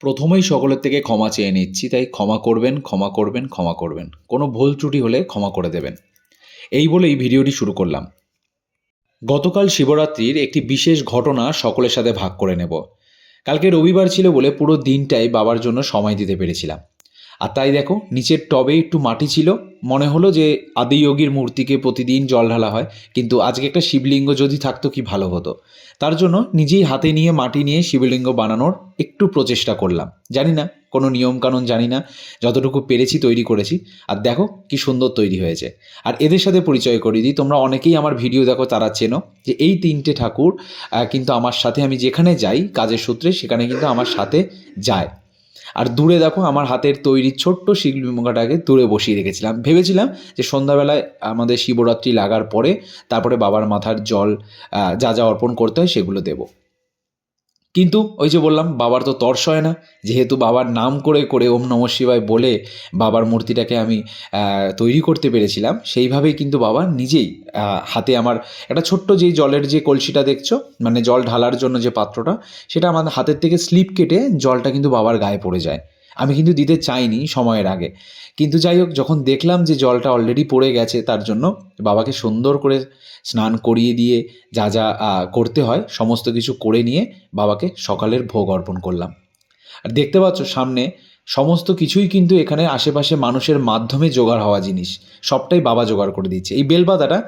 প্রথমেই সকলের থেকে ক্ষমা চেয়ে নিচ্ছি, তাই ক্ষমা করবেন, ক্ষমা করবেন, ক্ষমা করবেন। কোনো ভুল ত্রুটি হলে ক্ষমা করে দেবেন। এই বলেই ভিডিওটি শুরু করলাম। গতকাল শিবরাত্রির একটি বিশেষ ঘটনা সকলের সাথে ভাগ করে নেব। কালকে রবিবার ছিল বলে পুরো দিনটাই বাবার জন্য সময় দিতে পেরেছিলাম। আর তাই দেখো, নিচের টবে একটু মাটি ছিল। মনে হলো যে আদিযোগীর মূর্তিকে প্রতিদিন জল ঢালা হয়, কিন্তু আজকে একটা শিবলিঙ্গ যদি থাকতো কি ভালো হতো। তার জন্য নিজেই হাতে নিয়ে মাটি নিয়ে শিবলিঙ্গ বানানোর একটু প্রচেষ্টা করলাম। জানি না, কোনো নিয়মকানুন জানি না, যতটুকু পেরেছি তৈরি করেছি। আর দেখো কি সুন্দর তৈরি হয়েছে। আর এদের সাথে পরিচয় করিয়ে দিই, তোমরা অনেকেই আমার ভিডিও দেখো, তারা চেনো যে এই তিনটে ঠাকুর কিন্তু আমার সাথে, আমি যেখানে যাই কাজের সূত্রে, সেখানে কিন্তু আমার সাথে যায়। আর দূরে দেখো আমার হাতের তৈরি ছোট্ট শিবলিঙ্গটাকে দূরে বসিয়ে রেখেছিলাম। ভেবেছিলাম যে সন্ধ্যাবেলায় আমাদের শিবরাত্রি লাগার পরে তারপরে বাবার মাথার জল যা যা অর্পণ করতে হয় সেগুলো দেব। কিন্তু ওই যে বললাম, বাবার তো তর সয় না। যেহেতু বাবার নাম করে করে ওম নমঃ শিবায় বলে বাবার মূর্তিটাকে আমি তৈরি করতে পেরেছিলাম, সেইভাবেই কিন্তু বাবা নিজেই হাতে আমার একটা ছোট্ট যেই জলের যে কলসিটা দেখছো, মানে জল ঢালার জন্য যে পাত্রটা, সেটা আমার হাতের থেকে স্লিপ কেটে জলটা কিন্তু বাবার গায়ে পড়ে যায়। আমি কিন্তু দিতে চাইনি সময়ের আগে, কিন্তু যাই হোক, যখন দেখলাম যে জলটা অলরেডি পড়ে গেছে, তার জন্য বাবাকে সুন্দর করে স্নান করিয়ে দিয়ে যা যা করতে হয় সমস্ত কিছু করে নিয়ে বাবাকে সকালের ভোগ অর্পণ করলাম। আর দেখতে পাচ্ছ সামনে সমস্ত কিছুই কিন্তু এখানে আশেপাশে মানুষের মাধ্যমে জোগাড় হওয়া জিনিস, সবটাই বাবা জোগাড় করে দিচ্ছে। এই বেলপাতাটা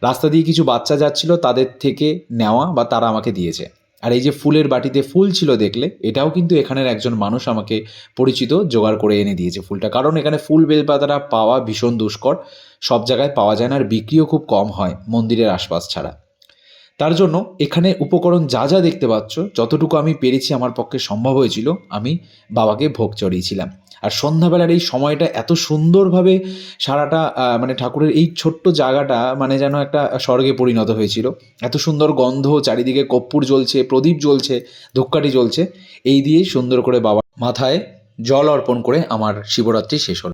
রাস্তা দিয়ে কিছু বাচ্চা যাচ্ছিল, তাদের থেকে নেওয়া বা তারা আমাকে দিয়েছে। আর এই যে ফুলের বাটিতে ফুল ছিল দেখলে, এটাও কিন্তু এখানের একজন মানুষ আমাকে পরিচিত জোগাড় করে এনে দিয়েছে ফুলটা। কারণ এখানে ফুল বেলপাতাটা পাওয়া ভীষণ দুষ্কর, সব জায়গায় পাওয়া যায় না, আর বিক্রিও খুব কম হয় মন্দিরের আশপাশ ছাড়া। তার জন্য এখানে উপকরণ যা যা দেখতে পাচ্ছ, যতটুকু আমি পেরেছি, আমার পক্ষে সম্ভব হয়েছিল, আমি বাবাকে ভোগ চড়িয়েছিলাম। আর সন্ধ্যাবেলার এই সময়টা এত সুন্দরভাবে সারাটা মানে ঠাকুরের এই ছোট্ট জায়গাটা মানে যেন একটা স্বর্গে পরিণত হয়েছিল। এত সুন্দর গন্ধ, চারিদিকে কর্পূর জ্বলছে, প্রদীপ জ্বলছে, ধূপকাঠি জ্বলছে। এই দিয়েই সুন্দর করে বাবার মাথায় জল অর্পণ করে আমার শিবরাত্রি শেষ হলো।